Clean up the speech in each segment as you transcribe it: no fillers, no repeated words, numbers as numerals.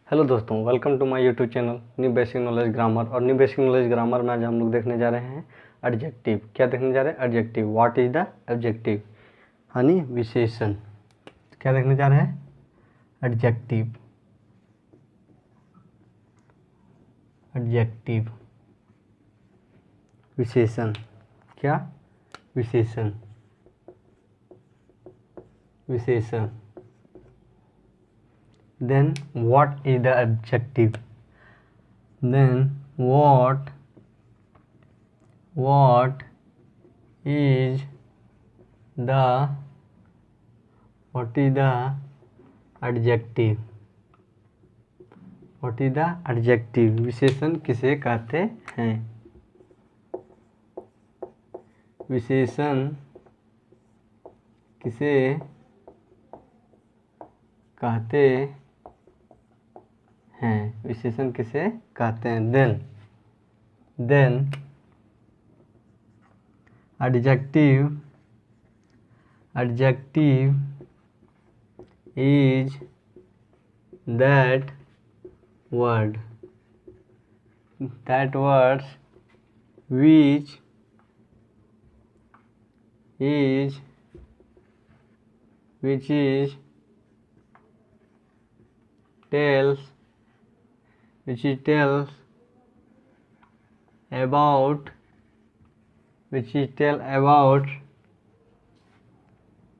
Hello दोस्तों, welcome to my YouTube channel new basic knowledge grammar. और new basic knowledge grammar में आज हम लोग देखने जा रहे हैं एडजेक्टिव। क्या देखने जा रहे हैं? Adjective. What is the adjective यानी विशेषण। क्या देखने जा रहे हैं? एडजेक्टिव। एडजेक्टिव विशेषण। क्या? विशेषण। विशेषण। Then what is the adjective? Then what is the adjective? What is the adjective? विशेषण किसे कहते हैं? विशेषण किसे कहते हैं? विशेषण किसे कहते हैं? then adjective is that words which tells about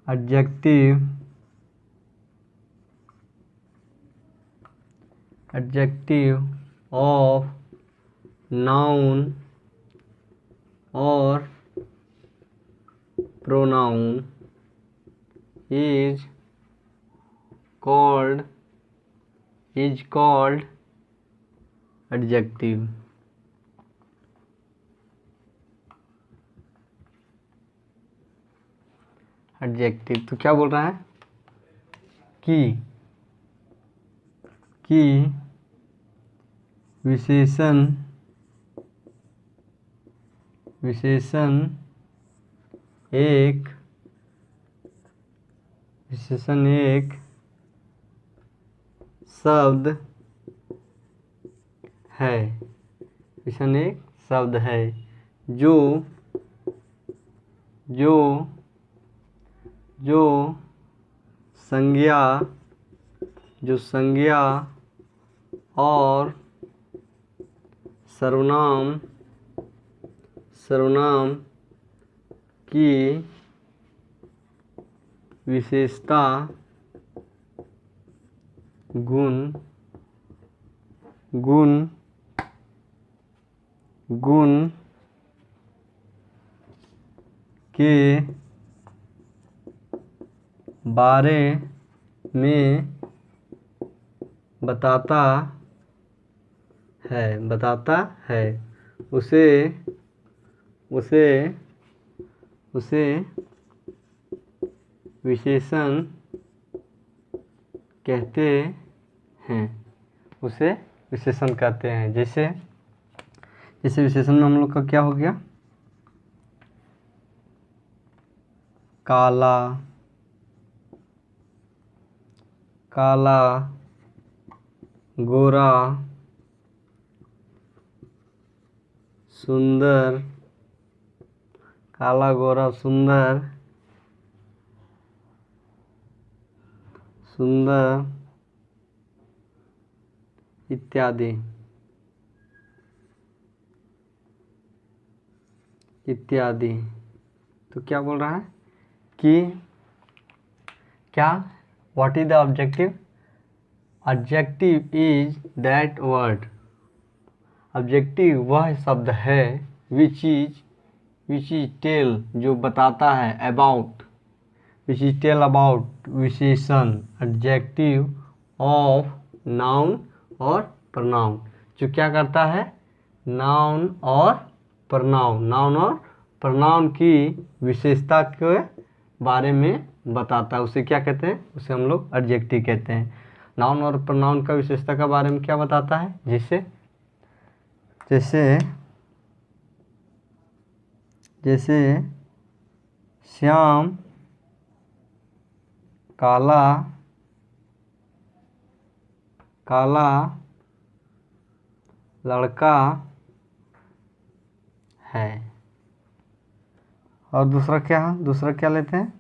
adjective of noun or pronoun is called adjective. Adjective तो क्या बोल रहा है कि विशेषण एक शब्द है। विशेषण एक शब्द है जो संज्ञा और सर्वनाम की विशेषता गुण के बारे में बताता है। उसे विशेषण कहते हैं। उसे विशेषण कहते हैं। जैसे विशेषण में हम लोग का क्या हो गया? काला, गोरा, सुंदर, काला, गोरा, सुंदर, इत्यादि। तो क्या बोल रहा है कि क्या? What is the objective? Objective is that word. Objective वह शब्द है विच इज टेल जो बताता है अबाउट विशेषण एडजेक्टिव ऑफ नाउन और प्रनाउन जो क्या करता है? नाउन और प्रनाउन की विशेषता के बारे में बताता है। उसे क्या कहते हैं? उसे हम लोग एडजेक्टिव कहते हैं। नाउन और प्रनाउन का विशेषता के बारे में क्या बताता है? जैसे श्याम काला लड़का है। और दूसरा क्या है, दूसरा क्या लेते हैं,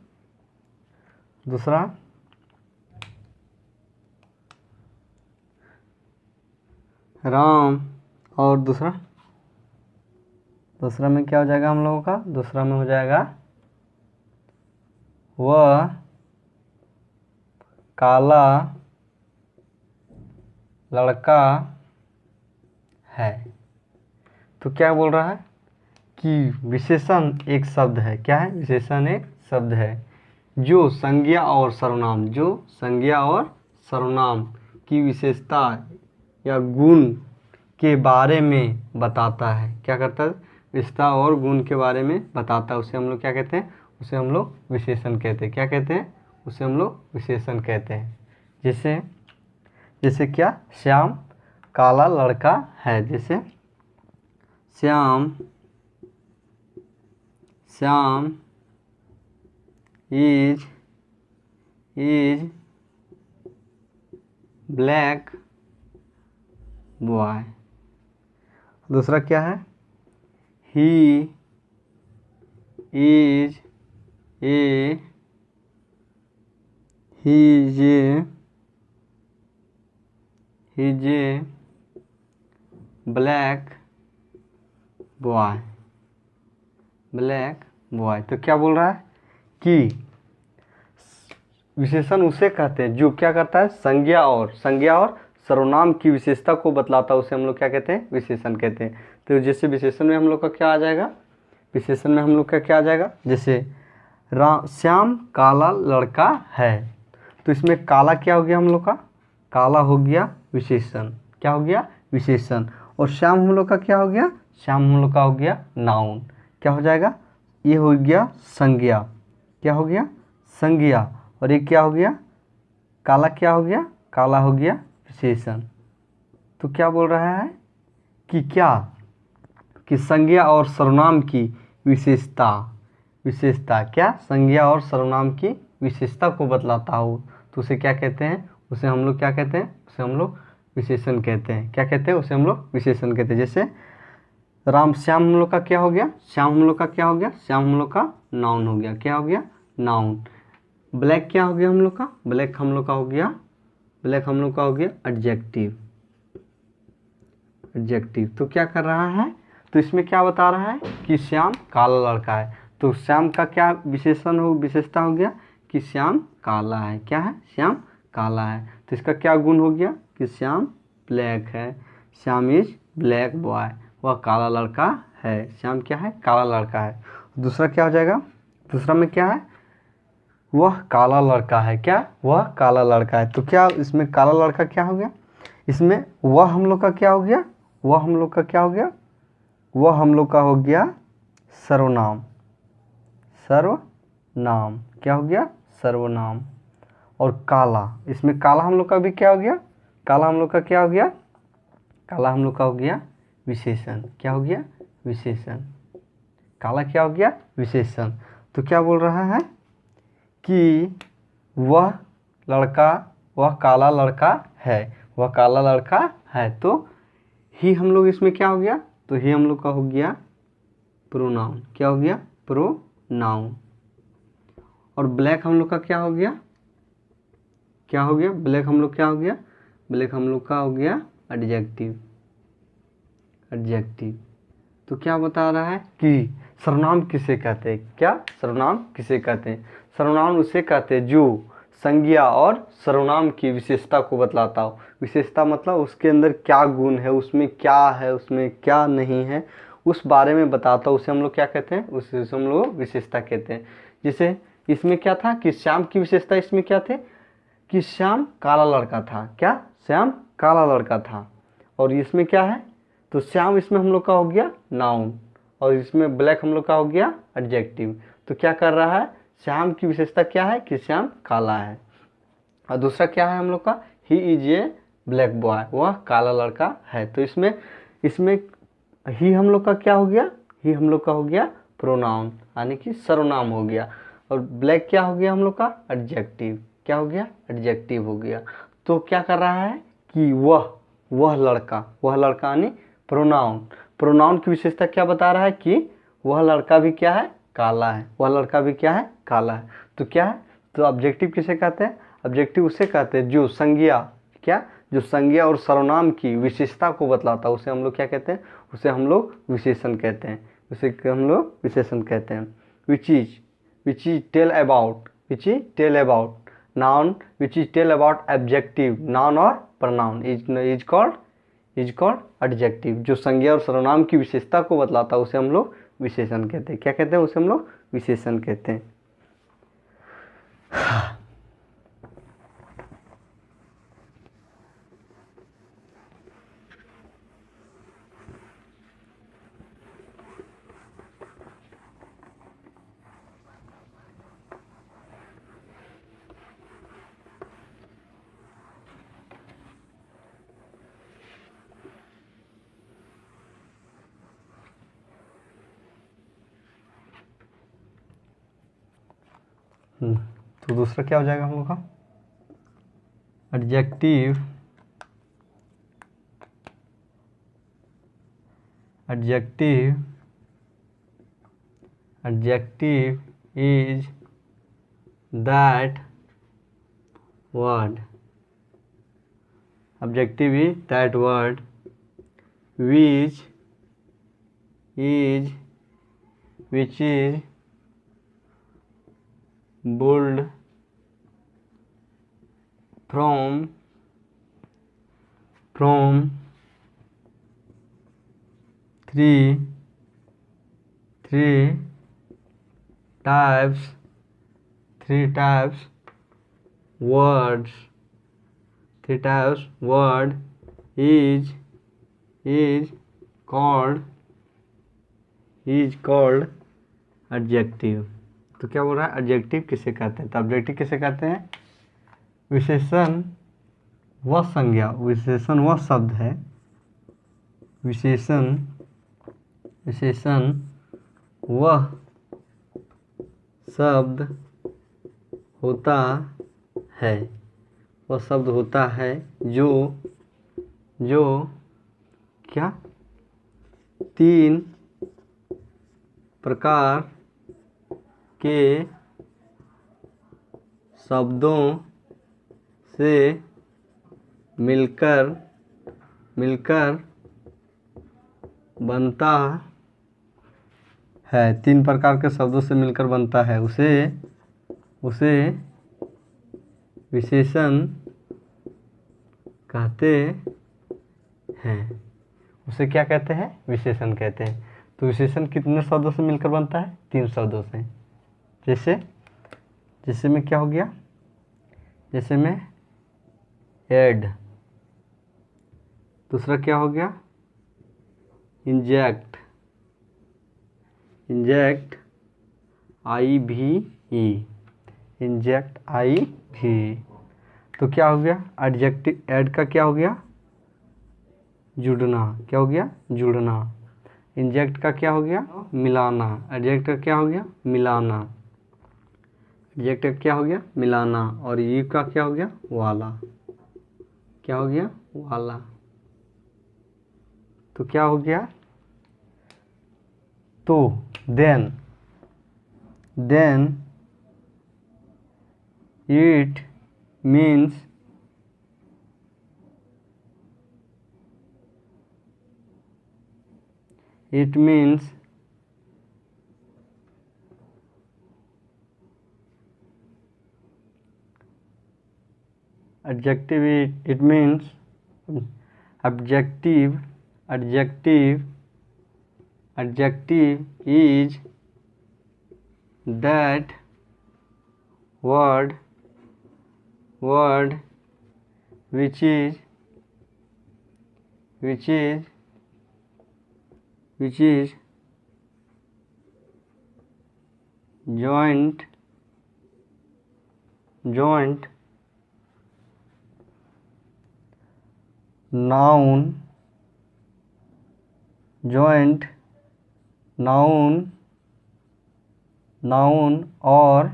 दूसरा राम, और दूसरा में क्या हो जाएगा हम लोगों का, दूसरा में हो जाएगा वह काला लड़का है। तो क्या बोल रहा है कि विशेषण एक शब्द है, क्या है, विशेषण एक शब्द है जो संज्ञा और सर्वनाम, जो संज्ञा और सर्वनाम की विशेषता या गुण के बारे में बताता है। क्या करता है, विशेषता और गुण के बारे में बताता है, उसे हम लोग क्या कहते हैं, उसे हम लोग विशेषण कहते हैं। क्या कहते हैं, उसे हम लोग विशेषण कहते हैं। जैसे क्या, श्याम काला लड़का है, जैसे श्याम इज ब्लैक बॉय। दूसरा क्या है, he is a black boy. तो क्या बोल रहा है कि विशेषण उसे कहते हैं जो क्या करता है, संज्ञा और सर्वनाम की विशेषता को बतलाता है, उसे हम लोग क्या कहते हैं, विशेषण कहते हैं। तो जैसे विशेषण में हम लोग का क्या आ जाएगा, विशेषण में हम लोग का क्या आ जाएगा, जैसे श्याम काला लड़का है, तो इसमें काला क्या हो गया हम लोग का, काला हो गया विशेषण, क्या हो गया, विशेषण। और श्याम हम लोग का क्या हो गया, श्याम हम लोग का हो गया नाउन। क्या हो जाएगा, ये हो गया संज्ञा, क्या हो गया, संज्ञा। और ये क्या हो गया, काला क्या हो गया, काला हो गया विशेषण। तो क्या बोल रहा है कि क्या, कि संज्ञा और सर्वनाम की विशेषता क्या, संज्ञा और सर्वनाम की विशेषता को बतलाता हो, तो उसे क्या कहते हैं, उसे हम लोग क्या कहते हैं, उसे हम लोग विशेषण कहते हैं। क्या कहते हैं, उसे हम लोग विशेषण कहते हैं। जैसे राम श्याम हम लोग का क्या हो गया, श्याम हम लोग का क्या हो गया, श्याम हम लोग का नाउन हो गया, क्या हो गया, नाउन। ब्लैक क्या हो गया हम लोग का, ब्लैक हम लोग का हो गया एडजेक्टिव। तो क्या कर रहा है, तो इसमें क्या बता रहा है कि श्याम काला लड़का है, तो श्याम का क्या विशेषता हो गया कि श्याम काला है, क्या है, श्याम काला है। तो इसका क्या गुण हो गया कि श्याम ब्लैक है, श्याम इज ब्लैक बॉय, वह काला लड़का है, श्याम क्या है, काला लड़का है। दूसरा क्या हो जाएगा, दूसरा में क्या है, वह काला लड़का है, क्या, वह काला लड़का है। तो क्या इसमें काला लड़का क्या हो गया, इसमें वह हम लोग का क्या हो गया, वह हम लोग का क्या हो गया, वह हम लोग का हो गया सर्वनाम, क्या हो गया, सर्वनाम। और काला, इसमें काला हम लोग का भी क्या हो गया, काला हम लोग का क्या हो गया, काला हम लोग का हो गया विशेषण, क्या हो गया, विशेषण। काला क्या हो गया, विशेषण। तो क्या बोल रहा है कि वह काला लड़का है, वह काला लड़का है। तो ही हम लोग इसमें क्या हो गया, तो ही हम लोग का हो गया प्रोनाउन, क्या हो गया, प्रोनाउन। और ब्लैक हम लोग का क्या हो गया, ब्लैक हम लोग क्या हो गया, ब्लैक हम लोग का हो गया एडजेक्टिव। तो क्या बता रहा है कि सर्वनाम किसे कहते हैं, क्या, सर्वनाम किसे कहते हैं, सर्वनाम उसे कहते हैं जो संज्ञा और सर्वनाम की विशेषता को बतलाता हो। विशेषता मतलब उसके अंदर क्या गुण है, उसमें क्या है, उसमें क्या नहीं है, उस बारे में बताता हो, उसे हम लोग क्या कहते हैं, उसे हम लोग विशेषता कहते हैं। जैसे इसमें क्या था कि श्याम की विशेषता इसमें क्या थे कि श्याम काला लड़का था, क्या, श्याम काला लड़का था। और इसमें क्या है, तो श्याम इसमें हम लोग का हो गया नाउन, और इसमें ब्लैक हम लोग का हो गया एडजेक्टिव। तो क्या कर रहा है, श्याम की विशेषता क्या है कि श्याम काला है। और दूसरा क्या है हम लोग का, he is a black boy, वह काला लड़का है। तो इसमें ही हम लोग का क्या हो गया, ही हम लोग का हो गया प्रोनाउन, यानी कि सर्वनाम हो गया। और ब्लैक क्या हो गया हम लोग का, एडजेक्टिव, क्या हो गया, एडजेक्टिव हो गया। तो क्या कर रहा है कि वह लड़का, वह लड़का यानी प्रोनाउन। प्रोनाउन की विशेषता क्या बता रहा है कि वह लड़का भी क्या है, काला है, वह लड़का भी क्या है, काला है। तो क्या है, तो ऑब्जेक्टिव किसे कहते हैं, ऑब्जेक्टिव उसे कहते हैं जो संज्ञा, क्या, जो संज्ञा और सर्वनाम की विशेषता को बतलाता है, उसे हम लोग क्या कहते हैं, उसे हम लोग विशेषण कहते हैं, उसे हम लोग विशेषण कहते हैं। Which is tell about, which is tell about noun, which is tell about objective noun और प्रनाउन इज कॉल्ड एडजेक्टिव। जो संज्ञा और सर्वनाम की विशेषता को बतलाता है उसे हम लोग विशेषण कहते हैं। क्या कहते हैं, उसे हम लोग विशेषण कहते हैं। तो दूसरा क्या हो जाएगा हम लोग का, adjective, adjective is that word, objective is that word which is built from three types words, word is called adjective। तो क्या बोल रहा है, एडजेक्टिव किसे कहते हैं, तो ऑब्जेक्टिव किसे कहते हैं, विशेषण वह संज्ञा, विशेषण वह शब्द है, विशेषण वह शब्द होता है, वह शब्द होता है जो क्या, तीन प्रकार के शब्दों से मिलकर बनता है, तीन प्रकार के शब्दों से मिलकर बनता है, उसे विशेषण कहते हैं। उसे क्या कहते हैं, विशेषण कहते हैं। तो विशेषण कितने शब्दों से मिलकर बनता है, तीन शब्दों से। जैसे में क्या हो गया, जैसे में ऐड, दूसरा क्या हो गया, इंजेक्ट इंजेक्ट IV। तो क्या हो गया, एडजेक्टिव ऐड का क्या हो गया, जुड़ना, क्या हो गया, जुड़ना। इंजेक्ट का क्या हो गया, मिलाना, एडजेक्ट का क्या हो गया, मिलाना, एडजेक्ट का क्या हो गया, मिलाना। और ये का क्या हो गया, वाला, क्या हो गया, वाला। तो क्या हो गया, तो then it means adjective, it means adjective is that word which is joint noun और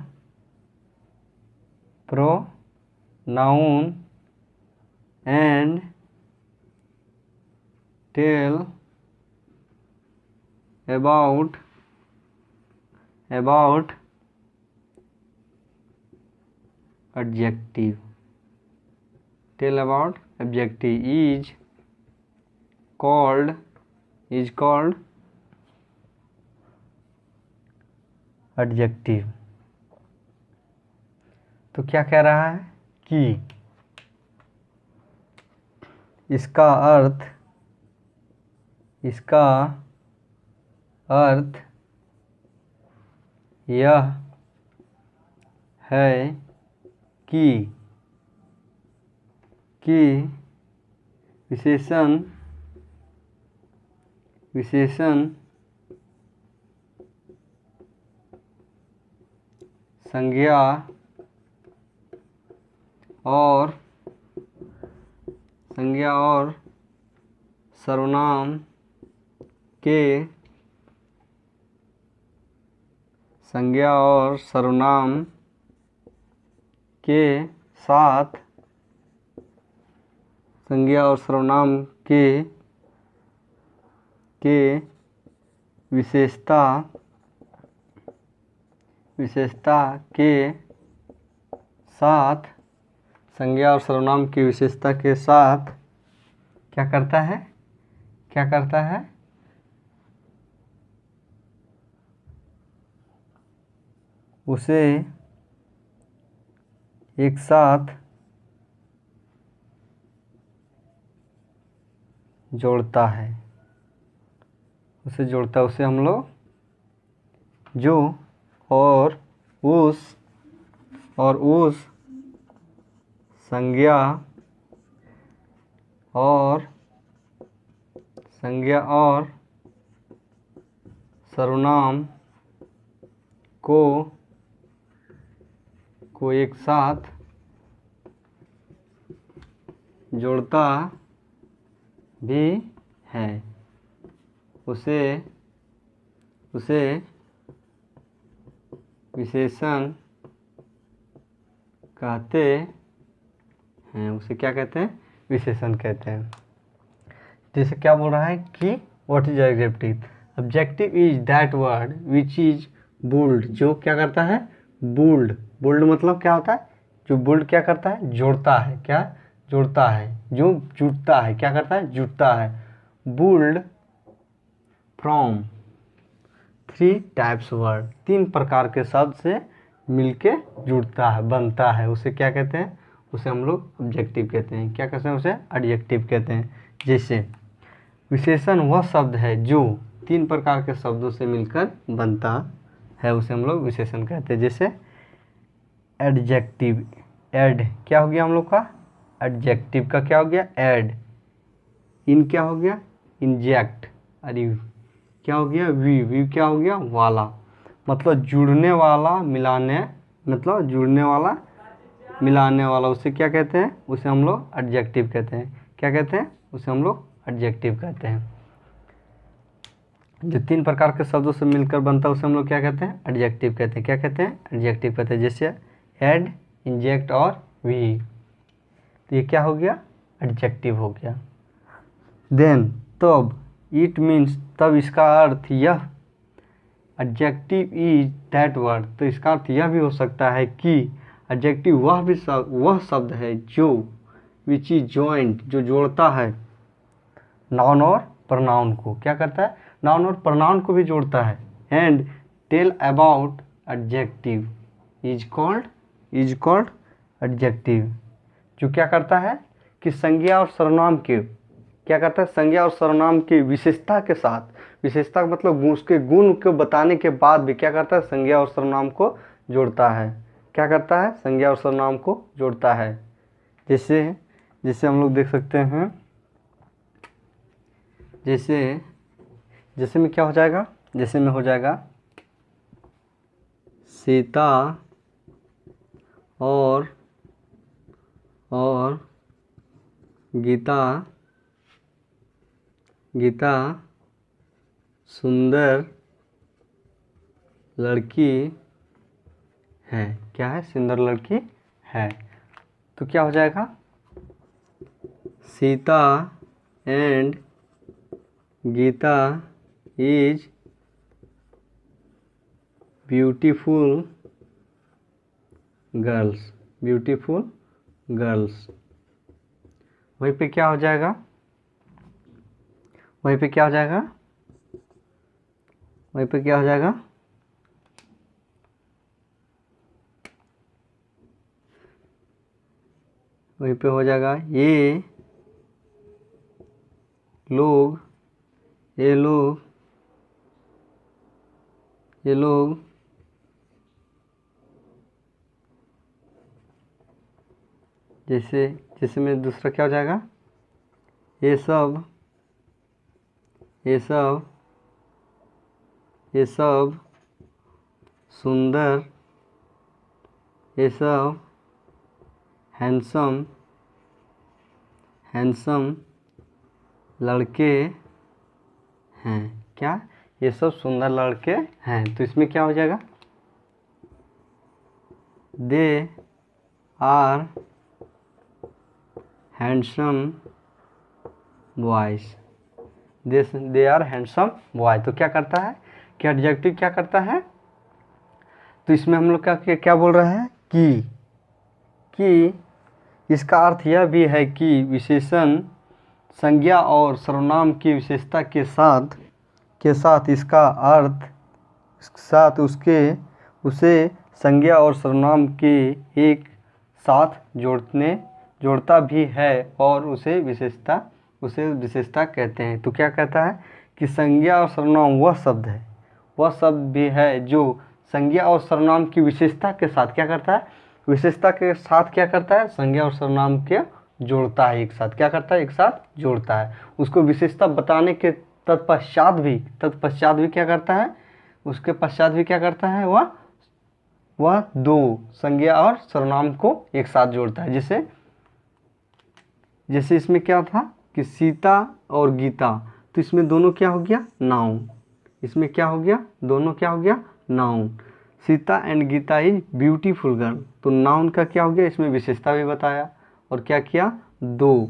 pronoun and tell about adjective. Tell about adjective is called adjective. तो क्या कह रहा है कि इसका अर्थ यह है कि विशेषण संज्ञा और सर्वनाम के साथ विशेषता के साथ संज्ञा और सर्वनाम की विशेषता के साथ क्या करता है उसे एक साथ जोड़ता है। उसे हम लोग जो और उस संज्ञा और सर्वनाम को एक साथ जोड़ता भी है, उसे विशेषण कहते हैं। उसे क्या कहते हैं? विशेषण कहते हैं। जैसे क्या बोल रहा है कि what is adjective? Objective is that word which is bold, जो क्या करता है? बोल्ड मतलब क्या होता है? जो बोल्ड क्या करता है? जोड़ता है। क्या जोड़ता है? जो जुड़ता है। क्या करता है? जुड़ता है। बोल्ड फ्रॉम 3 टाइप्स वर्ड, 3 प्रकार के शब्द से मिलके जुड़ता है, बनता है। उसे क्या कहते हैं? उसे हम लोग ऑब्जेक्टिव कहते हैं। क्या कहते हैं? उसे एडजेक्टिव कहते हैं। जैसे विशेषण वह शब्द है जो 3 प्रकार के शब्दों से मिलकर बनता है, उसे हम लोग विशेषण कहते हैं। जैसे एडजेक्टिव, एड क्या हो गया हम लोग का? एडजेक्टिव का क्या हो गया? एड। इन क्या हो गया? इंजेक्ट। अरे क्या हो गया? वी क्या हो गया? वाला। मतलब जुड़ने वाला, मिलाने वाला उसे क्या कहते हैं? उसे हम लोग एडजेक्टिव कहते हैं। क्या कहते हैं? उसे हम लोग एडजेक्टिव कहते हैं। जो 3 प्रकार के शब्दों से मिलकर बनता है उसे हम लोग क्या कहते हैं? एडजेक्टिव कहते हैं। क्या कहते हैं? एडजेक्टिव कहते हैं। जैसे एड, इंजेक्ट और वी, तो ये क्या हो गया? एडजेक्टिव हो गया। देन तब इट मीन्स, तब इसका अर्थ यह, एडजेक्टिव इज दैट वर्ड, तो इसका अर्थ यह भी हो सकता है कि एडजेक्टिव वह शब्द है जो विच इज जॉइंट, जो जोड़ता है नाउन और प्रोनाउन को। क्या करता है? नाउन और प्रोनाउन को भी जोड़ता है। And tell about adjective is called adjective, जो क्या करता है कि संज्ञा और सर्वनाम के क्या करता है? संज्ञा और सर्वनाम की विशेषता के साथ, विशेषता मतलब उसके गुण को बताने के बाद भी क्या करता है? संज्ञा और सर्वनाम को जोड़ता है। क्या करता है? संज्ञा और सर्वनाम को जोड़ता है। जैसे हम लोग देख सकते हैं, जैसे में क्या हो जाएगा? जैसे में हो जाएगा सीता और गीता सुंदर लड़की है। क्या है? सुंदर लड़की है। तो क्या हो जाएगा? Sita and Gita is beautiful girls, beautiful girls. वहीं पे क्या हो जाएगा, वहीं पे क्या हो जाएगा, वहीं पे क्या हो जाएगा, वहीं पे हो जाएगा ये लोग, ये लोग, ये लोग जैसे जैसे में दूसरा क्या हो जाएगा, ये सब, ये सब, ये सब सुंदर, ये सब हैंडसम, हैंडसम लड़के हैं। क्या, ये सब सुंदर लड़के हैं। तो इसमें क्या हो जाएगा, they are handsome boys, they are handsome boy. तो क्या करता है कि एडजेक्टिव क्या करता है, तो इसमें हम लोग क्या बोल रहे हैं कि इसका अर्थ यह भी है कि विशेषण संज्ञा और सर्वनाम की विशेषता के साथ इसका अर्थ साथ उसे संज्ञा और सर्वनाम के एक साथ जोड़ता भी है और उसे विशेषता कहते हैं। तो क्या कहता है कि संज्ञा और सर्वनाम वह शब्द भी है जो संज्ञा और सर्वनाम की विशेषता के साथ क्या करता है, विशेषता के साथ क्या करता है, संज्ञा और सर्वनाम के जोड़ता है, एक साथ क्या करता है, एक साथ जोड़ता है। उसको विशेषता बताने के तत्पश्चात भी क्या करता है, उसके पश्चात भी क्या करता है, वह दो संज्ञा और सर्वनाम को एक साथ जोड़ता है। जैसे इसमें क्या था कि सीता और गीता, तो इसमें दोनों क्या हो गया, नाउन। इसमें क्या हो गया, दोनों क्या हो गया, noun. Sita and Gita is beautiful girl, तो नाउन का क्या हो गया, इसमें विशेषता भी बताया और क्या किया, दो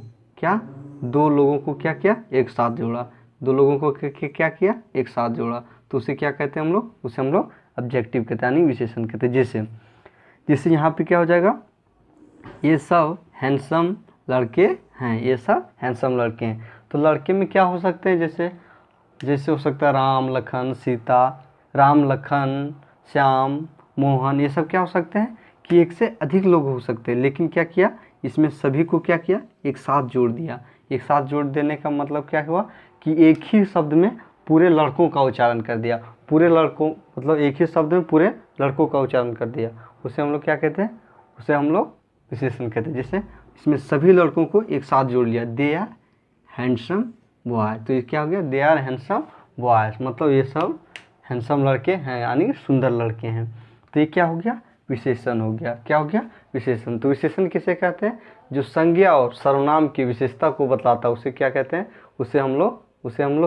लोगों को क्या किया, एक साथ जोड़ा, दो लोगों को क्या किया, एक साथ जोड़ा। तो उसे क्या कहते हैं हम लोग, उसे हम लोग ऑब्जेक्टिव कहते हैं, यानी विशेषण कहते हैं। जैसे यहाँ पे क्या हो जाएगा, ये सब हैंडसम लड़के हैं, ये सब हैंडसम लड़के हैं। तो लड़के में क्या हो सकते हैं, जैसे हो सकता है राम लखन सीता, राम लखन श्याम मोहन, ये सब क्या हो सकते हैं कि एक से अधिक लोग हो सकते हैं। लेकिन क्या किया, इसमें सभी को क्या किया, एक साथ जोड़ दिया। एक साथ जोड़ देने का मतलब क्या हुआ कि एक ही शब्द में पूरे लड़कों का उच्चारण कर दिया, पूरे लड़कों मतलब एक ही शब्द में पूरे लड़कों का उच्चारण कर दिया। उसे हम लोग क्या कहते हैं, उसे हम लोग विशेषण कहते हैं। जैसे इसमें सभी लड़कों को एक साथ जोड़ लिया, दे आर हैंडसम बॉय, तो ये क्या हो गया, दे आर हैंडसम बॉयज, मतलब ये सब हैंडसम लड़के हैं, यानी सुंदर लड़के हैं। तो ये क्या हो गया, विशेषण हो गया। क्या हो गया, विशेषण। तो विशेषण किसे कहते हैं, जो संज्ञा और सर्वनाम की विशेषता को बतलाता है, उसे क्या कहते हैं, उसे हम लोग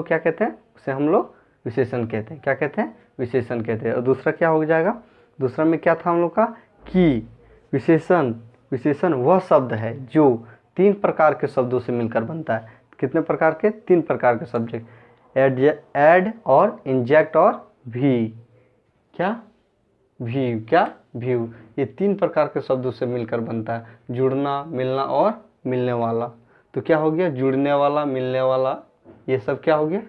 क्या कहते हैं, उसे हम लोग विशेषण कहते हैं। क्या कहते हैं, विशेषण कहते हैं। और दूसरा क्या हो जाएगा, दूसरा में क्या था हम लोग का कि विशेषण वह शब्द है जो 3 प्रकार के शब्दों से मिलकर बनता है। कितने प्रकार के, 3 प्रकार के सब्जेक्ट, एड और इंजेक्ट और भी, व्यू, ये 3 प्रकार के शब्दों से मिलकर बनता है, जुड़ना, मिलना और मिलने वाला। तो क्या हो गया, जुड़ने वाला, मिलने वाला, ये सब क्या हो गया,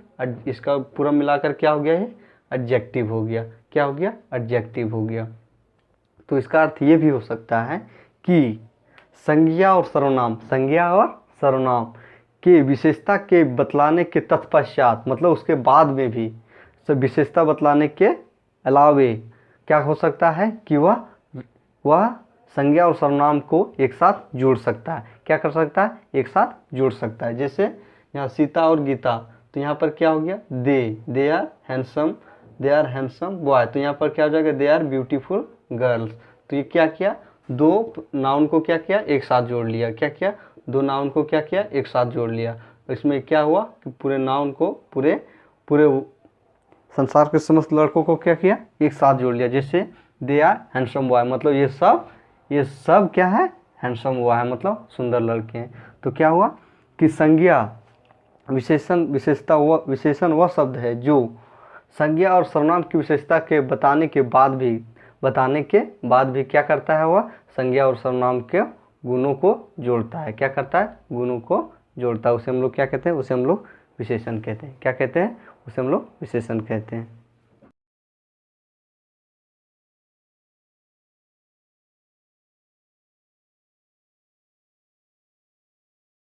इसका पूरा मिलाकर क्या हो गया, ये एडजेक्टिव हो गया। क्या हो गया, एडजेक्टिव हो गया। तो इसका अर्थ ये भी हो सकता है कि संज्ञा और सर्वनाम के विशेषता के बतलाने के तत्पश्चात, मतलब उसके बाद में भी सब विशेषता बतलाने के अलावे क्या हो सकता है कि वह संज्ञा और सर्वनाम को एक साथ जोड़ सकता है। क्या कर सकता है, एक साथ जोड़ सकता है। जैसे यहाँ सीता और गीता, तो यहाँ पर क्या हो गया, दे आर हैंडसम बॉय, तो यहाँ पर क्या हो जाएगा, दे आर ब्यूटीफुल गर्ल्स। तो ये क्या किया, 2 नाउन को क्या किया, एक साथ जोड़ लिया। क्या किया, 2 नाउन को क्या किया, एक साथ जोड़ लिया। इसमें क्या हुआ कि पूरे नाउन को पूरे संसार के समस्त लड़कों को क्या किया, एक साथ जोड़ लिया। जैसे दे आर हैंडसम बॉय, मतलब ये सब क्या है, हैंडसम बॉय है, मतलब सुंदर लड़के हैं। तो क्या हुआ कि संज्ञा विशेषण वह शब्द है जो संज्ञा और सर्वनाम की विशेषता के बताने के बाद भी क्या करता है, वह संज्ञा और सर्वनाम के गुणों को जोड़ता है। क्या करता है? गुणों को जोड़ता है। उसे हम लोग क्या कहते हैं? उसे हम लोग विशेषण कहते हैं। क्या कहते हैं? उसे हम लोग विशेषण कहते हैं।